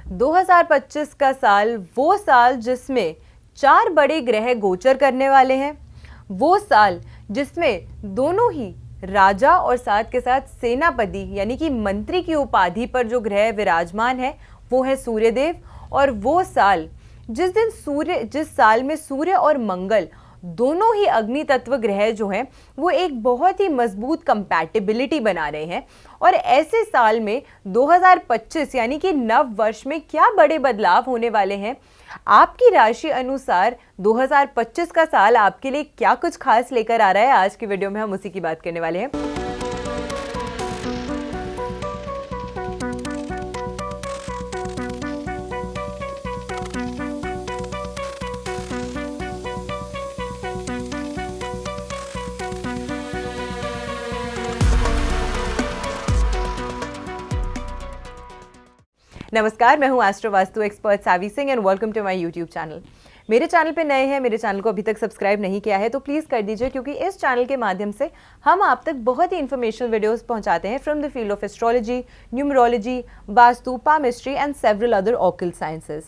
2025 का साल वो साल जिसमें 4 बड़े ग्रह गोचर करने वाले हैं, वो साल जिसमें दोनों ही राजा और साथ के साथ सेनापति यानी कि मंत्री की उपाधि पर जो ग्रह विराजमान है वो है सूर्यदेव। और वो साल जिस साल में सूर्य और मंगल दोनों ही अग्नि तत्व ग्रह जो हैं वो एक बहुत ही मजबूत कंपैटिबिलिटी बना रहे हैं। और ऐसे साल में 2025 यानी कि नव वर्ष में क्या बड़े बदलाव होने वाले हैं, आपकी राशि अनुसार 2025 का साल आपके लिए क्या कुछ खास लेकर आ रहा है, आज की वीडियो में हम उसी की बात करने वाले हैं। नमस्कार, मैं हूं astro vastu expert Saavi Singh and welcome to my YouTube channel. मेरे चैनल पे नए हैं, मेरे चैनल को अभी तक सब्सक्राइब नहीं किया है तो प्लीज़ कर दीजिए, क्योंकि इस चैनल के माध्यम से हम आप तक बहुत ही इन्फॉर्मेशनल वीडियोस पहुंचाते हैं from the field of astrology, numerology, vastu, palmistry and several other occult sciences.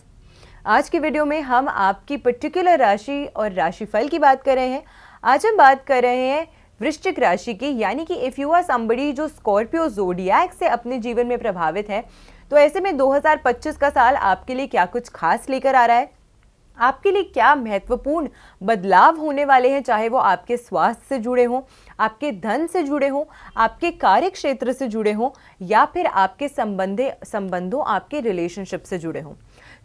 आज की वीडियो में हम आपकी पर्टिकुलर राशि और राशिफल की बात कर रहे हैं। आज हम बात कर रहे हैं वृश्चिक राशि की, यानी कि इफ़ यू आर समबडी जो स्कॉर्पियो ज़ोडिएक से अपने जीवन में प्रभावित है, तो ऐसे में 2025 का साल आपके लिए क्या कुछ खास लेकर आ रहा है, आपके लिए क्या महत्वपूर्ण बदलाव होने वाले हैं, चाहे वो आपके स्वास्थ्य से जुड़े हों, आपके धन से जुड़े हों, आपके कार्य क्षेत्र से जुड़े हों, या फिर आपके संबंधों आपके रिलेशनशिप से जुड़े हों।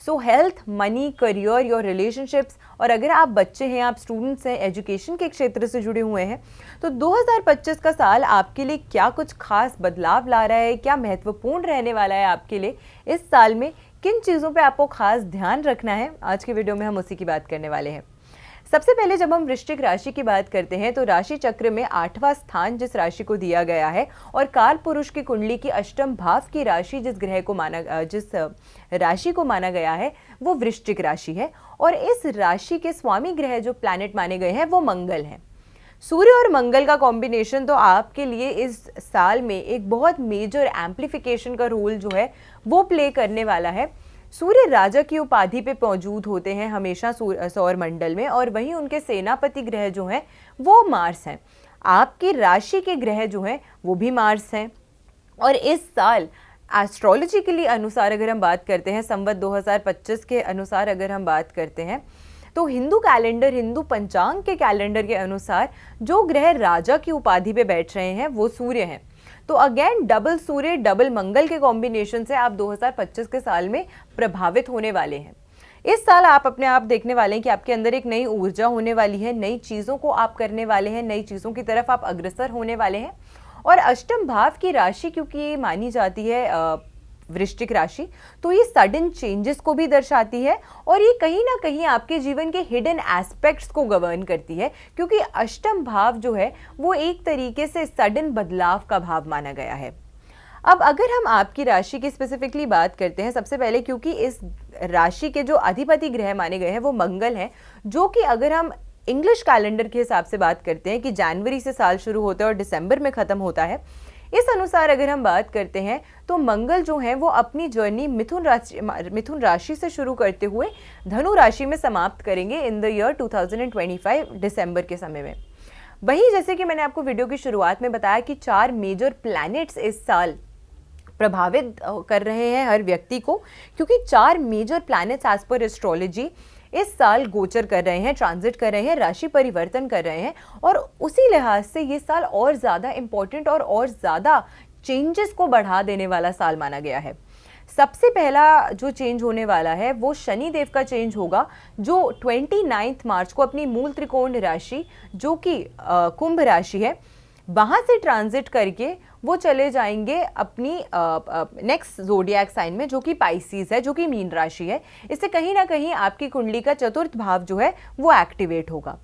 सो health, money, career, your relationships, और अगर आप बच्चे हैं, आप स्टूडेंट्स हैं, एजुकेशन के क्षेत्र से जुड़े हुए हैं, तो 2025 का साल आपके लिए क्या कुछ खास बदलाव ला रहा है, क्या महत्वपूर्ण रहने वाला है आपके लिए इस साल में, किन चीज़ों पे आपको खास ध्यान रखना है, आज की वीडियो में हम उसी की बात करने वाले हैं। सबसे पहले जब हम वृश्चिक राशि की बात करते हैं तो राशि चक्र में 8वां स्थान जिस राशि को दिया गया है और काल पुरुष की कुंडली की अष्टम भाव की राशि जिस राशि को माना गया है वो वृश्चिक राशि है। और इस राशि के स्वामी ग्रह जो प्लैनेट माने गए हैं वो मंगल हैं। सूर्य और मंगल का कॉम्बिनेशन तो आपके लिए इस साल में एक बहुत मेजर एम्प्लीफिकेशन का रोल जो है वो प्ले करने वाला है। सूर्य राजा की उपाधि पे मौजूद होते हैं हमेशा सौर मंडल में, और वहीं उनके सेनापति ग्रह जो हैं वो मार्स हैं। आपकी राशि के ग्रह जो हैं वो भी मार्स हैं। और इस साल एस्ट्रोलॉजी के लिए अनुसार अगर हम बात करते हैं, संवत 2025 के अनुसार अगर हम बात करते हैं, तो हिंदू कैलेंडर, हिंदू पंचांग के कैलेंडर के अनुसार जो ग्रह राजा की उपाधि पे बैठ रहे हैं वो सूर्य हैं। तो अगेन डबल सूर्य डबल मंगल के कॉम्बिनेशन से आप 2025 के साल में प्रभावित होने वाले हैं। इस साल आप अपने आप देखने वाले हैं कि आपके अंदर एक नई ऊर्जा होने वाली है, नई चीज़ों को आप करने वाले हैं, नई चीज़ों की तरफ आप अग्रसर होने वाले हैं। और अष्टम भाव की राशि क्योंकि ये मानी जाती है वृश्चिक राशि, तो ये सडन चेंजेस को भी दर्शाती है और ये कहीं ना कहीं आपके जीवन के हिडन एस्पेक्ट्स को गवर्न करती है, क्योंकि अष्टम भाव जो है वो एक तरीके से सडन बदलाव का भाव माना गया है। अब अगर हम आपकी राशि की स्पेसिफिकली बात करते हैं, सबसे पहले क्योंकि इस राशि के जो अधिपति ग्रह माने गए हैं वो मंगल हैं, जो कि अगर हम इंग्लिश कैलेंडर के हिसाब से बात करते हैं कि जनवरी से साल शुरू होता है और दिसंबर में ख़त्म होता है, इस अनुसार अगर हम बात करते हैं तो मंगल जो हैं वो अपनी जर्नी मिथुन राशि से शुरू करते हुए धनु राशि में समाप्त करेंगे इन द ईयर 2025 दिसंबर के समय में। वहीं जैसे कि मैंने आपको वीडियो की शुरुआत में बताया कि 4 मेजर प्लैनेट्स इस साल प्रभावित कर रहे हैं हर व्यक्ति को, क्योंकि 4 major planets as per astrology इस साल गोचर कर रहे हैं, ट्रांजिट कर रहे हैं, राशि परिवर्तन कर रहे हैं, और उसी लिहाज से ये साल और ज़्यादा इम्पोर्टेंट और ज़्यादा चेंजेस को बढ़ा देने वाला साल माना गया है। सबसे पहला जो चेंज होने वाला है वो शनि देव का चेंज होगा, जो 29 मार्च को अपनी मूल त्रिकोण राशि जो कि कुंभ राशि है वहाँ से ट्रांजिट करके वो चले जाएंगे अपनी नेक्स्ट ज़ोडिएक साइन में, जो कि पाइसिस है, जो कि मीन राशि है। इससे कहीं ना कहीं आपकी कुंडली का चतुर्थ भाव जो है वो एक्टिवेट होगा।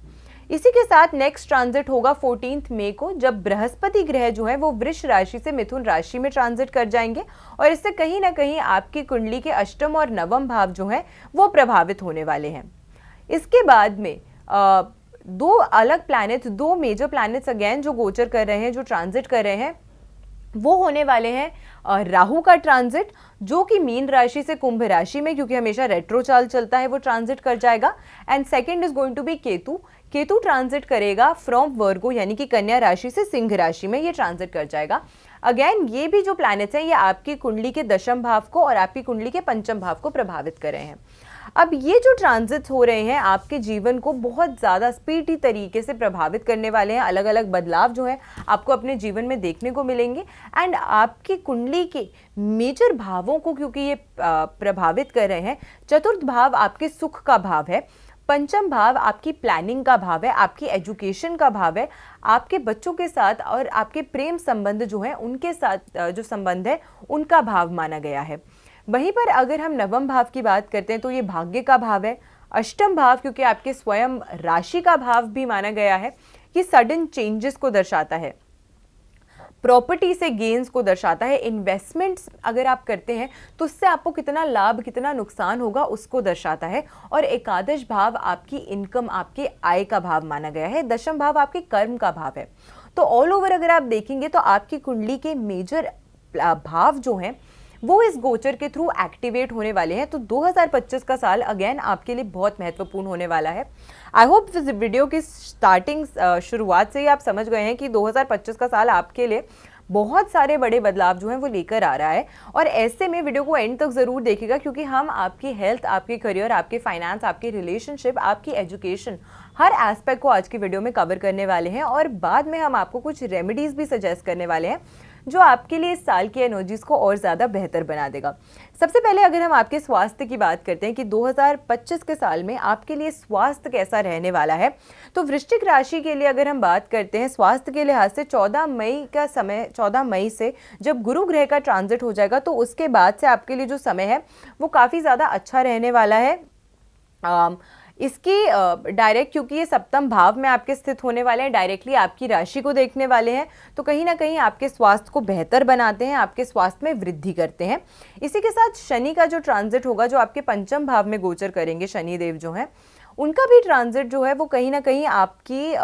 इसी के साथ नेक्स्ट ट्रांजिट होगा 14 मई को, जब बृहस्पति ग्रह जो है वो वृष राशि से मिथुन राशि में ट्रांजिट कर जाएंगे, और इससे कहीं ना कहीं आपकी कुंडली के अष्टम और नवम भाव जो है वो प्रभावित होने वाले हैं। इसके बाद में दो अलग प्लैनेट्स, 2 मेजर प्लैनेट्स अगेन जो गोचर कर रहे हैं, जो ट्रांजिट कर रहे हैं, वो होने वाले हैं राहु का ट्रांजिट, जो कि मीन राशि से कुंभ राशि में, क्योंकि हमेशा रेट्रो चाल चलता है, वो ट्रांजिट कर जाएगा। And second is going to be Ketu. Ketu transit करेगा फ्रॉम वर्गो यानी कि कन्या राशि से सिंह राशि में, ये ट्रांजिट कर जाएगा। अगेन ये भी जो प्लैनेट्स हैं ये आपकी कुंडली के दशम भाव को और आपकी कुंडली के पंचम भाव को प्रभावित कर रहे हैं। अब ये जो ट्रांजिट्स हो रहे हैं आपके जीवन को बहुत ज़्यादा स्पीडी तरीके से प्रभावित करने वाले हैं। अलग अलग बदलाव जो है आपको अपने जीवन में देखने को मिलेंगे। एंड आपकी कुंडली के मेजर भावों को क्योंकि ये प्रभावित कर रहे हैं, चतुर्थ भाव आपके सुख का भाव है, पंचम भाव आपकी प्लानिंग का भाव है, आपकी एजुकेशन का भाव है, आपके बच्चों के साथ और आपके प्रेम संबंध जो है उनके साथ जो संबंध है उनका भाव माना गया है। वहीं पर अगर हम नवम भाव की बात करते हैं तो ये भाग्य का भाव है। अष्टम भाव क्योंकि आपके स्वयं राशि का भाव भी माना गया है, ये सडन चेंजेस को दर्शाता है, प्रॉपर्टी से गेन्स को दर्शाता है, इन्वेस्टमेंट्स अगर आप करते हैं तो उससे आपको कितना लाभ कितना नुकसान होगा उसको दर्शाता है। और एकादश भाव आपकी इनकम आपके आय का भाव माना गया है, दशम भाव आपके कर्म का भाव है। तो ऑल ओवर अगर आप देखेंगे तो आपकी कुंडली के मेजर भाव जो हैं वो इस गोचर के थ्रू एक्टिवेट होने वाले हैं। तो 2025 का साल अगेन आपके लिए बहुत महत्वपूर्ण होने वाला है। आई होप इस वीडियो की स्टार्टिंग शुरुआत से ही आप समझ गए हैं कि 2025 का साल आपके लिए बहुत सारे बड़े बदलाव जो हैं वो लेकर आ रहा है। और ऐसे में वीडियो को एंड तक ज़रूर देखिएगा क्योंकि हम आपकी हेल्थ, आपके करियर, आपके फाइनेंस, आपकी रिलेशनशिप, आपकी एजुकेशन, हर एस्पेक्ट को आज की वीडियो में कवर करने वाले हैं। और बाद में हम आपको कुछ रेमेडीज़ भी सजेस्ट करने वाले हैं जो आपके लिए इस साल की एनर्जीज को और ज़्यादा बेहतर बना देगा। सबसे पहले अगर हम आपके स्वास्थ्य की बात करते हैं कि 2025 के साल में आपके लिए स्वास्थ्य कैसा रहने वाला है, तो वृश्चिक राशि के लिए अगर हम बात करते हैं स्वास्थ्य के लिहाज से 14 मई का समय, 14 मई से जब गुरु ग्रह का ट्रांजिट हो जाएगा तो उसके बाद से आपके लिए जो समय है वो काफ़ी ज़्यादा अच्छा रहने वाला है। इसकी डायरेक्ट क्योंकि ये सप्तम भाव में आपके स्थित होने वाले हैं, डायरेक्टली आपकी राशि को देखने वाले हैं, तो कहीं ना कहीं आपके स्वास्थ्य को बेहतर बनाते हैं, आपके स्वास्थ्य में वृद्धि करते हैं। इसी के साथ शनि का जो ट्रांजिट होगा, जो आपके पंचम भाव में गोचर करेंगे शनि देव जो हैं, उनका भी ट्रांजिट जो है वो कहीं ना कहीं आपकी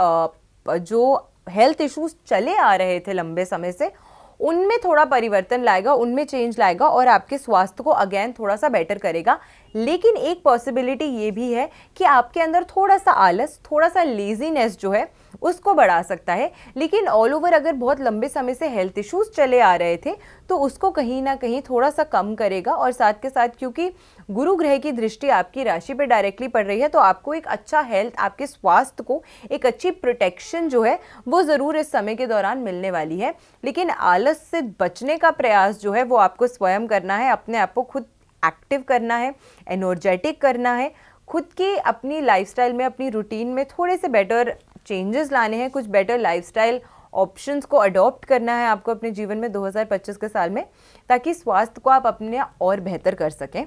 जो हेल्थ इश्यूज चले आ रहे थे लंबे समय से उनमें थोड़ा परिवर्तन लाएगा, उनमें चेंज लाएगा और आपके स्वास्थ्य को अगेन थोड़ा सा बेटर करेगा। लेकिन एक पॉसिबिलिटी ये भी है कि आपके अंदर थोड़ा सा आलस, थोड़ा सा लेजीनेस जो है उसको बढ़ा सकता है। लेकिन ऑल ओवर अगर बहुत लंबे समय से हेल्थ इश्यूज चले आ रहे थे तो उसको कहीं ना कहीं थोड़ा सा कम करेगा। और साथ के साथ क्योंकि गुरु ग्रह की दृष्टि आपकी राशि पे डायरेक्टली पड़ रही है तो आपको एक अच्छा हेल्थ, आपके स्वास्थ्य को एक अच्छी प्रोटेक्शन जो है वो ज़रूर इस समय के दौरान मिलने वाली है। लेकिन आलस से बचने का प्रयास जो है वो आपको स्वयं करना है, अपने आप को खुद एक्टिव करना है, एनर्जेटिक करना है, खुद की अपनी लाइफस्टाइल में, अपनी रूटीन में थोड़े से बेटर चेंजेस लाने हैं, कुछ बेटर लाइफस्टाइल ऑप्शंस को अडॉप्ट करना है आपको अपने जीवन में 2025 के साल में, ताकि स्वास्थ्य को आप अपने और बेहतर कर सकें।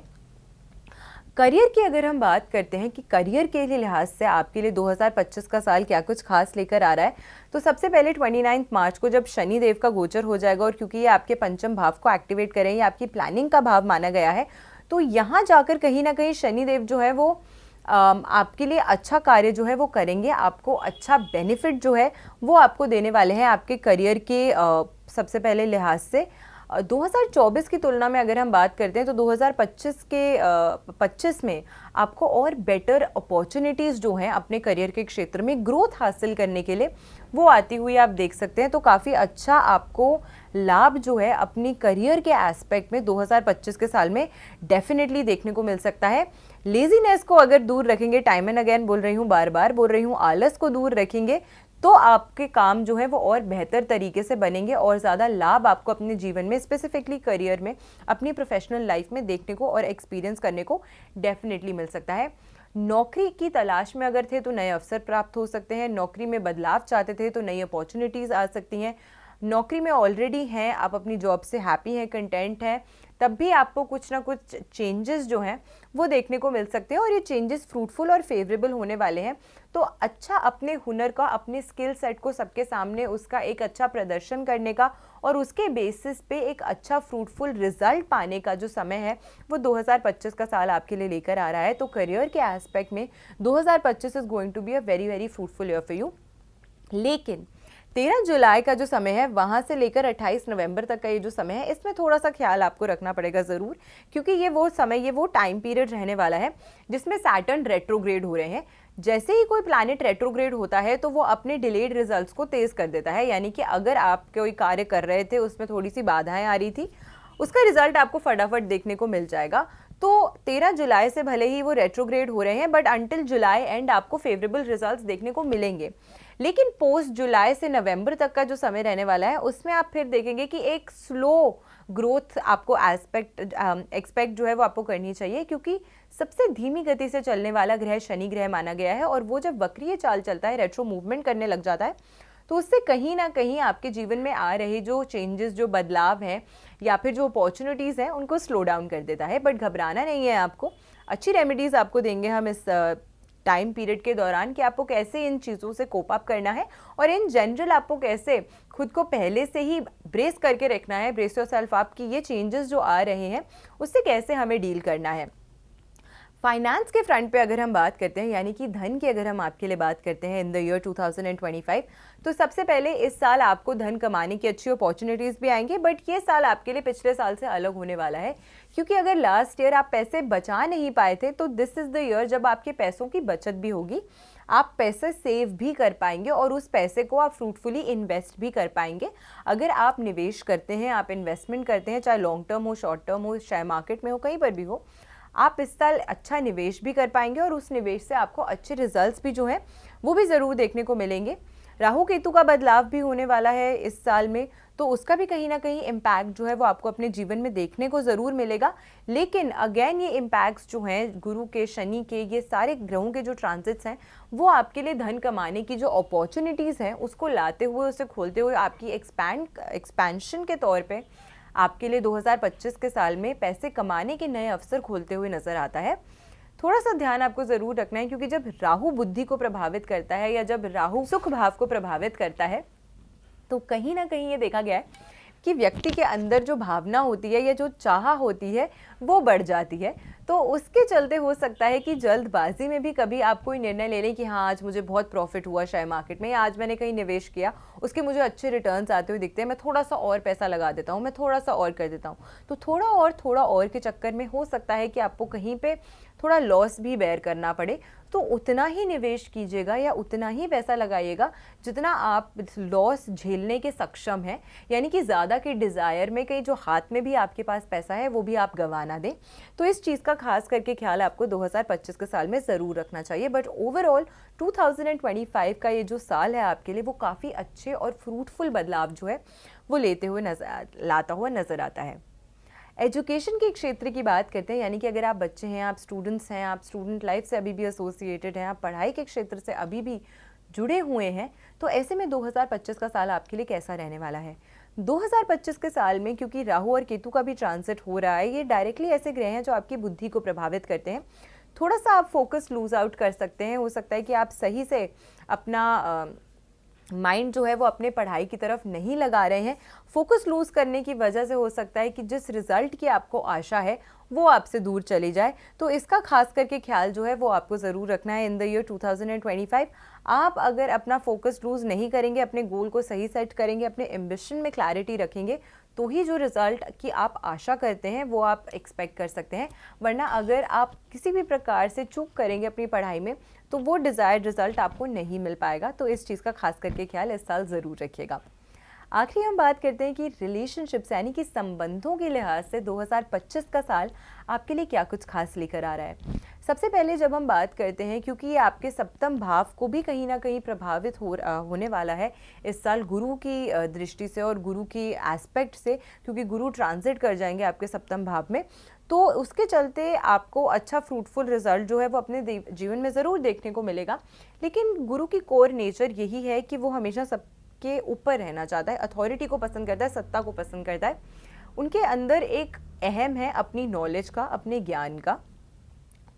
करियर की अगर हम बात करते हैं कि करियर के लिहाज से आपके लिए 2025 का साल क्या कुछ खास लेकर आ रहा है, तो सबसे पहले 29 मार्च को जब शनि देव का गोचर हो जाएगा और क्योंकि ये आपके पंचम भाव को एक्टिवेट करें, ये आपकी प्लानिंग का भाव माना गया है, तो यहाँ जाकर कहीं ना कहीं शनि देव जो है वो आपके लिए अच्छा कार्य जो है वो करेंगे, आपको अच्छा बेनिफिट जो है वो आपको देने वाले हैं आपके करियर के सबसे पहले लिहाज से। 2024 की तुलना में अगर हम बात करते हैं तो 2025 में आपको और बेटर अपॉर्चुनिटीज़ जो हैं अपने करियर के क्षेत्र में ग्रोथ हासिल करने के लिए वो आती हुई आप देख सकते हैं। तो काफ़ी अच्छा आपको लाभ जो है अपनी करियर के एस्पेक्ट में 2025 के साल में डेफिनेटली देखने को मिल सकता है। लेजीनेस को अगर दूर रखेंगे, टाइम एंड अगेन बोल रही हूँ, बार बार बोल रही हूँ, आलस को दूर रखेंगे तो आपके काम जो है वो और बेहतर तरीके से बनेंगे और ज़्यादा लाभ आपको अपने जीवन में, स्पेसिफिकली करियर में, अपनी प्रोफेशनल लाइफ में देखने को और एक्सपीरियंस करने को डेफिनेटली मिल सकता है। नौकरी की तलाश में अगर थे तो नए अवसर प्राप्त हो सकते हैं, नौकरी में बदलाव चाहते थे तो नई अपॉर्चुनिटीज़ आ सकती हैं, नौकरी में ऑलरेडी हैं, आप अपनी जॉब से हैप्पी हैं, कंटेंट हैं, तब भी आपको कुछ ना कुछ चेंजेस जो हैं वो देखने को मिल सकते हैं और ये चेंजेस फ्रूटफुल और फेवरेबल होने वाले हैं। तो अच्छा अपने हुनर का, अपने स्किल सेट को सबके सामने उसका एक अच्छा प्रदर्शन करने का और उसके बेसिस पे एक अच्छा फ्रूटफुल रिजल्ट पाने का जो समय है वो 2025 का साल आपके लिए लेकर आ रहा है। तो करियर के एस्पेक्ट में 2025 is going to be a very very fruitful year for you. लेकिन 13 जुलाई का जो समय है वहाँ से लेकर 28 नवंबर तक का ये जो समय है, इसमें थोड़ा सा ख्याल आपको रखना पड़ेगा ज़रूर, क्योंकि ये वो समय, ये वो टाइम पीरियड रहने वाला है जिसमें सैटर्न रेट्रोग्रेड हो रहे हैं। जैसे ही कोई प्लैनेट रेट्रोग्रेड होता है तो वो अपने डिलेड रिजल्ट्स को तेज़ कर देता है, यानी कि अगर आप कोई कार्य कर रहे थे उसमें थोड़ी सी बाधाएं आ रही थी, उसका रिजल्ट आपको फटाफट देखने को मिल जाएगा। तो 13 जुलाई से भले ही वो रेट्रोग्रेड हो रहे हैं, बट अंटिल जुलाई एंड आपको फेवरेबल रिजल्ट्स देखने को मिलेंगे। लेकिन पोस्ट जुलाई से नवंबर तक का जो समय रहने वाला है उसमें आप फिर देखेंगे कि एक स्लो ग्रोथ आपको एक्सपेक्ट जो है वो आपको करनी चाहिए, क्योंकि सबसे धीमी गति से चलने वाला ग्रह शनि ग्रह माना गया है, और वो जब वक्रीय चाल चलता है, रेट्रो मूवमेंट करने लग जाता है, तो उससे कहीं ना कहीं आपके जीवन में आ रहे जो चेंजेस, जो बदलाव हैं या फिर जो अपॉर्चुनिटीज़ हैं, उनको स्लो डाउन कर देता है। बट घबराना नहीं है आपको, अच्छी रेमेडीज़ आपको देंगे हम इस टाइम पीरियड के दौरान कि आपको कैसे इन चीज़ों से कोप अप करना है, और इन जनरल आपको कैसे खुद को पहले से ही ब्रेस करके रखना है, ब्रेस योरसेल्फ आप कि ये चेंजेस जो आ रहे हैं उससे कैसे हमें डील करना है। फाइनेंस के फ्रंट पे अगर हम बात करते हैं, यानी कि धन की अगर हम आपके लिए बात करते हैं इन द ईयर 2025, तो सबसे पहले इस साल आपको धन कमाने की अच्छी अपॉर्चुनिटीज़ भी आएंगे, बट ये साल आपके लिए पिछले साल से अलग होने वाला है, क्योंकि अगर लास्ट ईयर आप पैसे बचा नहीं पाए थे तो दिस इज़ द ईयर जब आपके पैसों की बचत भी होगी, आप पैसे सेव भी कर पाएंगे और उस पैसे को आप फ्रूटफुली इन्वेस्ट भी कर पाएंगे। अगर आप निवेश करते हैं, आप इन्वेस्टमेंट करते हैं, चाहे लॉन्ग टर्म हो, शॉर्ट टर्म हो, शेयर मार्केट में हो, कहीं पर भी हो, आप इस साल अच्छा निवेश भी कर पाएंगे और उस निवेश से आपको अच्छे रिजल्ट्स भी जो हैं वो भी ज़रूर देखने को मिलेंगे। राहु केतु का बदलाव भी होने वाला है इस साल में, तो उसका भी कहीं ना कहीं इम्पैक्ट जो है वो आपको अपने जीवन में देखने को ज़रूर मिलेगा। लेकिन अगेन ये इम्पैक्ट्स जो हैं गुरु के, शनि के, ये सारे ग्रहों के जो ट्रांजिट्स हैं वो आपके लिए धन कमाने की जो अपॉर्चुनिटीज़ हैं उसको लाते हुए, उसे खोलते हुए, आपकी एक्सपेंशन के तौर पे आपके लिए 2025 के साल में पैसे कमाने के नए अवसर खोलते हुए नजर आता है। थोड़ा सा ध्यान आपको ज़रूर रखना है, क्योंकि जब राहु बुद्धि को प्रभावित करता है या जब राहु सुख भाव को प्रभावित करता है तो कहीं ना कहीं ये देखा गया है कि व्यक्ति के अंदर जो भावना होती है या जो चाह होती है वो बढ़ जाती है। तो उसके चलते हो सकता है कि जल्दबाजी में भी कभी आप कोई निर्णय ले लें कि हाँ आज मुझे बहुत प्रॉफिट हुआ शेयर मार्केट में, या आज मैंने कहीं निवेश किया, उसके मुझे अच्छे रिटर्न्स आते हुए दिखते हैं, मैं थोड़ा सा और पैसा लगा देता हूँ, मैं थोड़ा सा और कर देता हूँ। तो थोड़ा और के चक्कर में हो सकता है कि आपको कहीं पे थोड़ा लॉस भी बेयर करना पड़े। तो उतना ही निवेश कीजिएगा या उतना ही पैसा लगाइएगा जितना आप लॉस झेलने के सक्षम हैं, यानी कि ज़्यादा के डिज़ायर में कहीं जो हाथ में भी आपके पास पैसा है वो भी आप गंवा ना दें। तो इस चीज़ का खास करके ख्याल आपको 2025 के साल में ज़रूर रखना चाहिए। बट ओवरऑल 2025 का ये जो साल है आपके लिए वो काफ़ी अच्छे और फ्रूटफुल बदलाव जो है वो लाता हुआ नज़र आता है। एजुकेशन के क्षेत्र की बात करते हैं, यानी कि अगर आप बच्चे हैं, आप स्टूडेंट्स हैं, आप स्टूडेंट लाइफ से अभी भी एसोसिएटेड हैं, आप पढ़ाई के क्षेत्र से अभी भी जुड़े हुए हैं, तो ऐसे में 2025 का साल आपके लिए कैसा रहने वाला है। 2025 के साल में क्योंकि राहु और केतु का भी ट्रांजिट हो रहा है, ये डायरेक्टली ऐसे ग्रह हैं जो आपकी बुद्धि को प्रभावित करते हैं। थोड़ा सा आप फोकस लूज आउट कर सकते हैं, हो सकता है कि आप सही से अपना माइंड जो है वो अपने पढ़ाई की तरफ नहीं लगा रहे हैं। फोकस लूज करने की वजह से हो सकता है कि जिस रिजल्ट की आपको आशा है वो आपसे दूर चली जाए। तो इसका खास करके ख्याल जो है वो आपको ज़रूर रखना है इन द ईयर 2025। आप अगर अपना फोकस लूज नहीं करेंगे, अपने गोल को सही सेट करेंगे, अपने एम्बिशन में क्लैरिटी रखेंगे, तो ही जो रिज़ल्ट की आप आशा करते हैं वो आप एक्सपेक्ट कर सकते हैं। वरना अगर आप किसी भी प्रकार से चूक करेंगे अपनी पढ़ाई में तो वो डिज़ायर्ड रिज़ल्ट आपको नहीं मिल पाएगा। तो इस चीज़ का खास करके ख्याल इस साल ज़रूर रखिएगा। आखिरी हम बात करते हैं कि रिलेशनशिप्स यानी कि संबंधों के लिहाज से 2025 का साल आपके लिए क्या कुछ खास लेकर आ रहा है। सबसे पहले जब हम बात करते हैं, क्योंकि ये आपके सप्तम भाव को भी कहीं ना कहीं प्रभावित होने वाला है इस साल गुरु की दृष्टि से और गुरु की एस्पेक्ट से, क्योंकि गुरु ट्रांजिट कर जाएंगे आपके सप्तम भाव में, तो उसके चलते आपको अच्छा फ्रूटफुल रिजल्ट जो है वो अपने जीवन में ज़रूर देखने को मिलेगा। लेकिन गुरु की कोर नेचर यही है कि वो हमेशा सबके ऊपर रहना चाहता है, अथॉरिटी को पसंद करता है, सत्ता को पसंद करता है। उनके अंदर एक अहम है अपनी नॉलेज का, अपने ज्ञान का।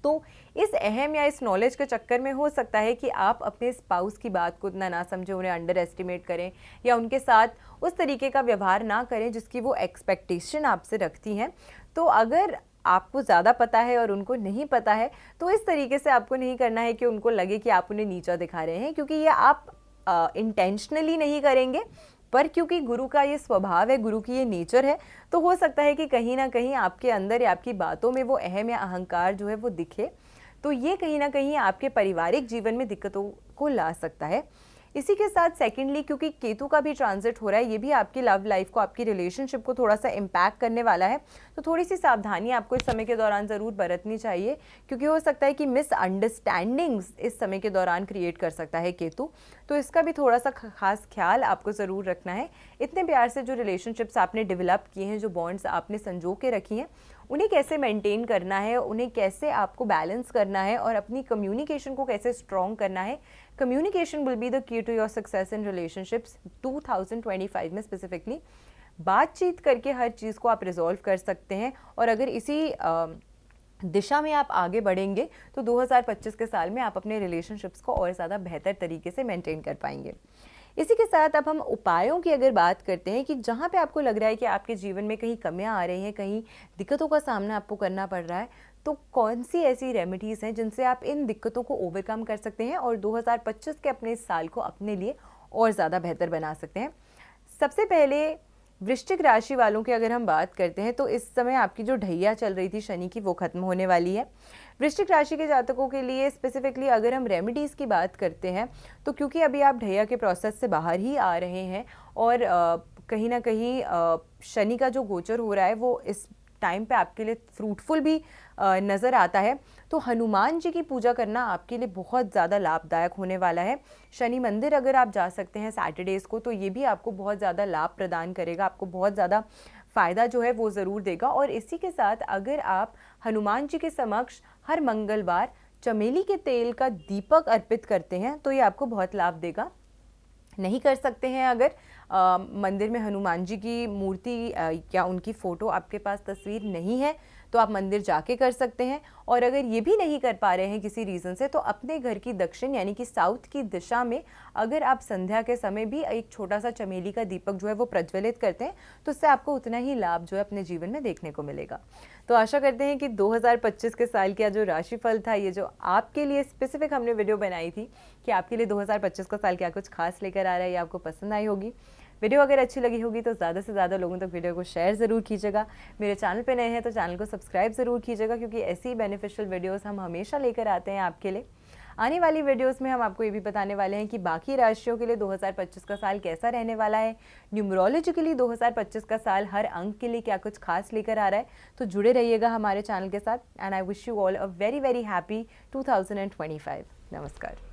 तो इस अहम या इस नॉलेज के चक्कर में हो सकता है कि आप अपने स्पाउस की बात को इतना ना समझें, उन्हें अंडर एस्टिमेट करें या उनके साथ उस तरीके का व्यवहार ना करें जिसकी वो एक्सपेक्टेशन आपसे रखती हैं। तो अगर आपको ज़्यादा पता है और उनको नहीं पता है तो इस तरीके से आपको नहीं करना है कि उनको लगे कि आप उन्हें नीचा दिखा रहे हैं, क्योंकि ये आप इंटेंशनली नहीं करेंगे, पर क्योंकि गुरु का ये स्वभाव है, गुरु की ये नेचर है, तो हो सकता है कि कहीं ना कहीं आपके अंदर या आपकी बातों में वो अहम या अहंकार जो है वो दिखे। तो ये कहीं ना कहीं आपके पारिवारिक जीवन में दिक्कतों को ला सकता है। इसी के साथ सेकेंडली, क्योंकि केतु का भी ट्रांजिट हो रहा है, ये भी आपकी लव लाइफ को, आपकी रिलेशनशिप को थोड़ा सा इम्पैक्ट करने वाला है। तो थोड़ी सी सावधानी आपको इस समय के दौरान ज़रूर बरतनी चाहिए, क्योंकि हो सकता है कि मिसअंडरस्टैंडिंग्स इस समय के दौरान क्रिएट कर सकता है केतु। तो इसका भी थोड़ा सा खास ख्याल आपको ज़रूर रखना है। इतने प्यार से जो रिलेशनशिप्स आपने डेवलप किए हैं, जो बॉन्ड्स आपने संजो के रखी हैं, उन्हें कैसे मेंटेन करना है, उन्हें कैसे आपको बैलेंस करना है और अपनी कम्युनिकेशन को कैसे स्ट्रॉन्ग करना है। Communication will be the key to your success in relationships 2025 में स्पेसिफिकली। बातचीत करके हर चीज़ को आप रिजॉल्व कर सकते हैं, और अगर इसी दिशा में आप आगे बढ़ेंगे तो 2025 के साल में आप अपने रिलेशनशिप्स को और ज़्यादा बेहतर तरीके से मेंटेन कर पाएंगे। इसी के साथ अब हम उपायों की अगर बात करते हैं कि जहाँ पे आपको लग रहा है कि आपके जीवन में कहीं कमियां आ रही हैं, कहीं दिक्कतों का सामना आपको करना पड़ रहा है, तो कौन सी ऐसी रेमेडीज़ हैं जिनसे आप इन दिक्कतों को ओवरकम कर सकते हैं और 2025 के अपने इस साल को अपने लिए और ज़्यादा बेहतर बना सकते हैं। सबसे पहले वृश्चिक राशि वालों की अगर हम बात करते हैं, तो इस समय आपकी जो ढैया चल रही थी शनि की, वो खत्म होने वाली है। वृश्चिक राशि के जातकों के लिए स्पेसिफिकली अगर हम रेमेडीज़ की बात करते हैं, तो क्योंकि अभी आप ढैया के प्रोसेस से बाहर ही आ रहे हैं और कहीं ना कहीं शनि का जो गोचर हो रहा है वो इस टाइम पे आपके लिए फ्रूटफुल भी नज़र आता है, तो हनुमान जी की पूजा करना आपके लिए बहुत ज़्यादा लाभदायक होने वाला है। शनि मंदिर अगर आप जा सकते हैं सैटरडेज़ को, तो ये भी आपको बहुत ज़्यादा लाभ प्रदान करेगा, आपको बहुत ज़्यादा फ़ायदा जो है वो ज़रूर देगा। और इसी के साथ अगर आप हनुमान जी के समक्ष हर मंगलवार चमेली के तेल का दीपक अर्पित करते हैं, तो ये आपको बहुत लाभ देगा। नहीं कर सकते हैं अगर मंदिर में हनुमान जी की मूर्ति या उनकी फ़ोटो आपके पास तस्वीर नहीं है, तो आप मंदिर जाके कर सकते हैं। और अगर ये भी नहीं कर पा रहे हैं किसी रीज़न से, तो अपने घर की दक्षिण यानी कि साउथ की दिशा में अगर आप संध्या के समय भी एक छोटा सा चमेली का दीपक जो है वो प्रज्वलित करते हैं, तो उससे आपको उतना ही लाभ जो है अपने जीवन में देखने को मिलेगा। तो आशा करते हैं कि 2025 के साल का जो राशिफल था, ये जो आपके लिए स्पेसिफिक हमने वीडियो बनाई थी कि आपके लिए 2025 का साल क्या कुछ खास लेकर आ रहा है, ये आपको पसंद आई होगी। वीडियो अगर अच्छी लगी होगी तो ज़्यादा से ज़्यादा लोगों तक वीडियो को शेयर ज़रूर कीजिएगा। मेरे चैनल पे नए हैं तो चैनल को सब्सक्राइब ज़रूर कीजिएगा, क्योंकि ऐसी बेनिफिशियल वीडियोस हम हमेशा लेकर आते हैं आपके लिए। आने वाली वीडियोस में हम आपको ये भी बताने वाले हैं कि बाकी राशियों के लिए 2025 का साल कैसा रहने वाला है। न्यूमरोलॉजिकली 2025 का साल हर अंक के लिए क्या कुछ खास लेकर आ रहा है, तो जुड़े रहिएगा हमारे चैनल के साथ। And I wish you all a very very happy 2025। नमस्कार।